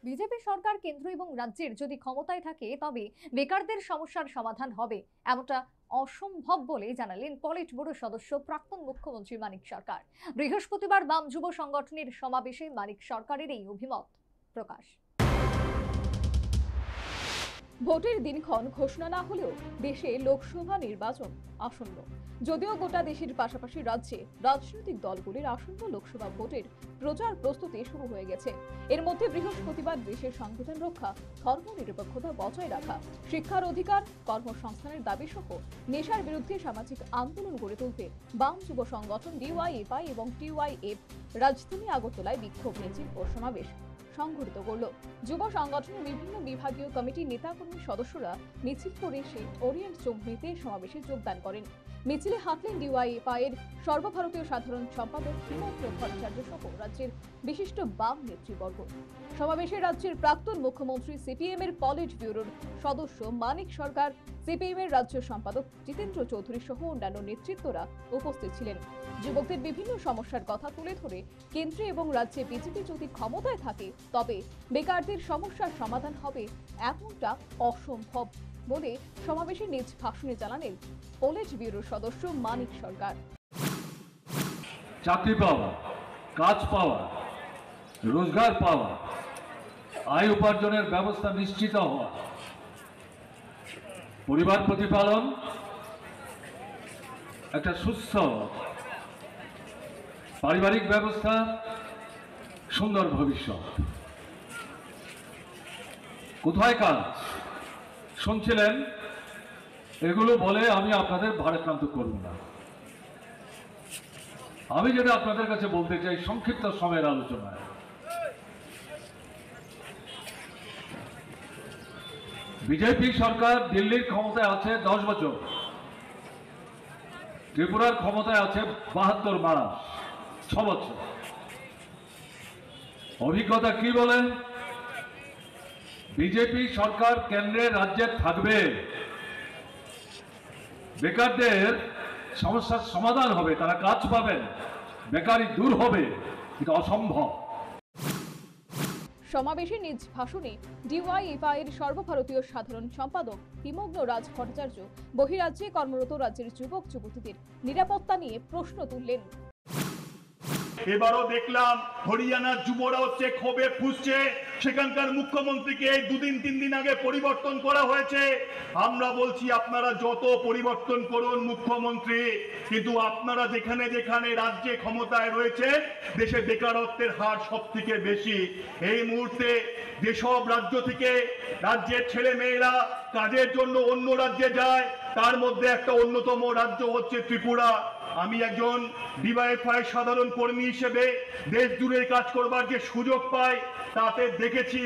BJP সরকার কেন্দ্র এবং রাজ্যের যদি ক্ষমতায় থাকে তবে বেকারদের সমস্যার সমাধান হবে এমনটা অসম্ভব বলে জানালেন পলিট ব্যুরো সদস্য প্রাক্তন মুখ্যমন্ত্রী মানিক সরকার। বৃহস্পতিবার বাম যুব সংগঠনের সমাবেশে মানিক সরকারের এই অভিমত প্রকাশ। ভোটের দিনক্ষণ ঘোষণা না হলেও দেশে লোকসভা নির্বাচন আসন্ন। যদিও গোটা দেশের পাশাপাশি রাজ্যে রাজনৈতিক দলগুলির আসন্ন লোকসভা ভোটের প্রচার প্রস্তুতি শুরু হয়ে গেছে। এর মধ্যে বৃহস্পতিবার দেশের সংবিধান রক্ষা, ধর্মনিরপেক্ষতা বজায় রাখা, শিক্ষার অধিকার, কর্মসংস্থানের দাবি সহ নেশার বিরুদ্ধে সামাজিক আন্দোলন গড়ে তুলতে বাম যুব সংগঠন ডিওয়াইএফআই এবং টিওয়াইএফ রাজধানী আগরতলায় বিক্ষোভ মিছিল ও সমাবেশ সংঘটিত করল। যুব সংগঠনের বিভিন্ন বিভাগীয় কমিটির নেতাকর্মী সদস্যরা মিছিল করে সেই ওরিয়েন্ট চৌমুহনীতে সমাবেশে যোগদান করেন। মিছিলে হাঁটলেন ডিওয়াইএফআই এর সর্বভারতীয় সাধারণ সম্পাদক হিমন্ত ভট্টাচার্য সহ রাজ্যের বিশিষ্ট বাম নেতৃবর্গ। সমাবেশে রাজ্যের প্রাক্তন মুখ্যমন্ত্রী সিপিএম এর পলিট ব্যুরোর সদস্য মানিক সরকার, সিপিএম এর রাজ্য সম্পাদক জিতেন্দ্র চৌধুরী সহ অন্যান্য নেতৃত্বরা উপস্থিত ছিলেন। যুবকদের বিভিন্ন সমস্যার কথা তুলে ধরে কেন্দ্রে এবং রাজ্যে বিজেপি যদি ক্ষমতায় থাকে তবে বেকারদের সমস্যার সমাধান হবে এমনটা অসম্ভব বলে সমাবেশে নিজ ভাষণে জানালেন পলিট ব্যুরোর সদস্য মানিক সরকার। চাকরি পাওয়া, কাজ পাওয়া, রোজগার পাওয়া, আয় উপার্জনের ব্যবস্থা নিশ্চিত হওয়া, পরিবার প্রতিপালন, একটা সুস্থ পারিবারিক ব্যবস্থা, সুন্দর ভবিষ্যৎ। কোথায় কাজ শুনছিলেন? এগুলো বলে আমি আপনাদের ভারাক্রান্ত করব না। আমি যেটা আপনাদের কাছে বলতে চাই সংক্ষিপ্ত সময়ের আলোচনায়, বিজেপি সরকার দিল্লির ক্ষমতায় আছে 10 বছর, ত্রিপুরার ক্ষমতায় আছে 72 মাস, 6 বছর। অভিজ্ঞতা কি বলে? বিজেপি সরকার কেন্দ্রে রাজ্যে থাকবে, বেকারদের সমস্যার সমাধান হবে, তারা কাজ পাবেন, বেকারি দূর হবে, এটা অসম্ভব। সমাবেশে নিজ ভাষণে ডিওয়াইএফআই এর সর্বভারতীয় সাধারণ সম্পাদক হিমগ্ন রাজ ভট্টাচার্য বহিরাজ্যে কর্মরত রাজ্যের যুবক যুবতীদের নিরাপত্তা নিয়ে প্রশ্ন তুললেন। এবারও দেখলাম হরিয়ানার যুবরা হচ্ছে ক্ষোভে ফুঁসছে, সেখানকার মুখ্যমন্ত্রীকে 2-3 দিন আগে পরিবর্তন করা হয়েছে। আমরা বলছি আপনারা যত পরিবর্তন করুন মুখ্যমন্ত্রী, কিন্তু আপনারা যেখানে যেখানে রাজ্যে ক্ষমতায় রয়েছে দেশে বেকারত্বের হার সব থেকে বেশি। এই মুহূর্তে যেসব রাজ্য থেকে রাজ্যের ছেলে মেয়েরা কাজের জন্য অন্য রাজ্যে যায় তার মধ্যে একটা অন্যতম রাজ্য হচ্ছে ত্রিপুরা। আমি একজন ডিওয়াইএফআই সাধারণ কর্মী হিসেবে দেশ জুড়ে কাজ করবার যে সুযোগ পাই তাতে দেখেছি,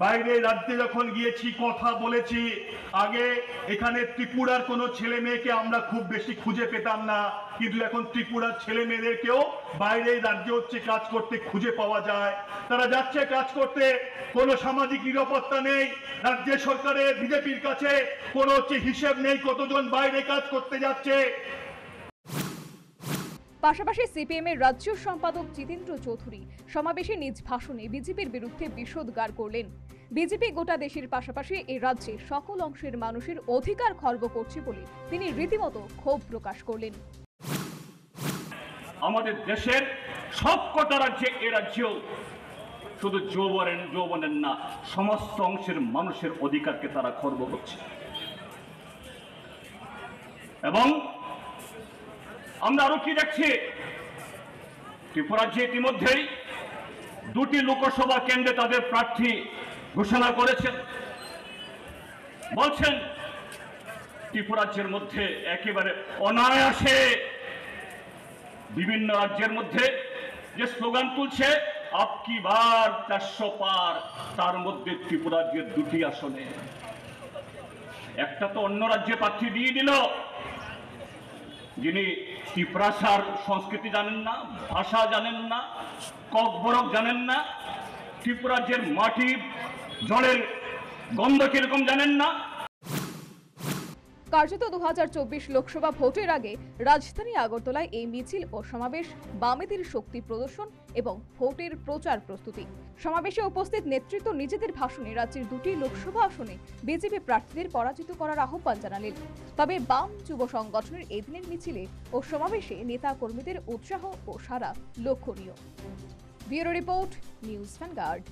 বাইরে রাজ্যে যখন গিয়েছি কথা বলেছি, আগে এখানে ত্রিপুরার কোনো ছেলে মেয়েকে আমরা খুব বেশি খুঁজে পেতাম না, কিন্তু এখন ত্রিপুরার ছেলে মেয়েদেরকেও বাইরের রাজ্যে হচ্ছে কাজ করতে খুঁজে পাওয়া যায়। তারা যাচ্ছে কাজ করতে, কোনো সামাজিক নিরাপত্তা নেই, রাজ্য সরকারের বিজেপির কাছে কোনো হচ্ছে হিসেব নেই কতজন বাইরে কাজ করতে যাচ্ছে। পাশাপাশি সিপিএম এর রাজ্য সম্পাদক জিতেন্দ্র চৌধুরী সমাবেশে নিজ ভাষণে বিজেপির বিরুদ্ধে বিষোদগার করলেন। বিজেপি গোটা দেশের পাশাপাশি এই রাজ্যে সকল অংশের মানুষের অধিকার খর্ব করছে বলে তিনি রীতিমতো ক্ষোভ প্রকাশ করলেন। আমাদের দেশের সবকটা রাজ্যে এ রাজ্যেও শুধু যৌবনের না, সমস্ত অংশের মানুষের অধিকারকে তারা খর্ব করছে। এবং আমরা আরো কি দেখছি, ত্রিপুরা যে ইতিমধ্যেই 2টি লোকসভা কেন্দ্রে তাদের প্রার্থী ঘোষণা করেছেন, বলছেন ত্রিপুরা রাজ্যের মধ্যে একেবারে অনায়াসে বিভিন্ন রাজ্যের মধ্যে যে স্লোগান তুলছে আপকি বার 400 পার, তার মধ্যে ত্রিপুরা রাজ্যের 2টি আসনে, একটা তো অন্য রাজ্যে প্রার্থী দিয়ে দিল যিনি ত্রিপুরার সংস্কৃতি জানেন না, ভাষা জানেন না, ককবরক জানেন না, ত্রিপুরা রাজ্যের মাটি জলের গন্ধ কিরকম জানেন না। কার্যত 2024 লোকসভা ভোটের আগে রাজধানী আগরতলায় এই মিছিল ও সমাবেশ বামেদের শক্তি প্রদর্শন এবং ভোটের প্রচার প্রস্তুতি। সমাবেশে উপস্থিত নেতৃত্ব নিজেদের ভাষণে রাজ্যের দুটি লোকসভা আসনে বিজেপি প্রার্থীদের পরাজিত করার আহ্বান জানালেন। তবে বাম যুব সংগঠনের এই দিনের মিছিলে ও সমাবেশে নেতা কর্মীদের উৎসাহ ও সাড়া লক্ষণীয়। Bureau report, news vanguard.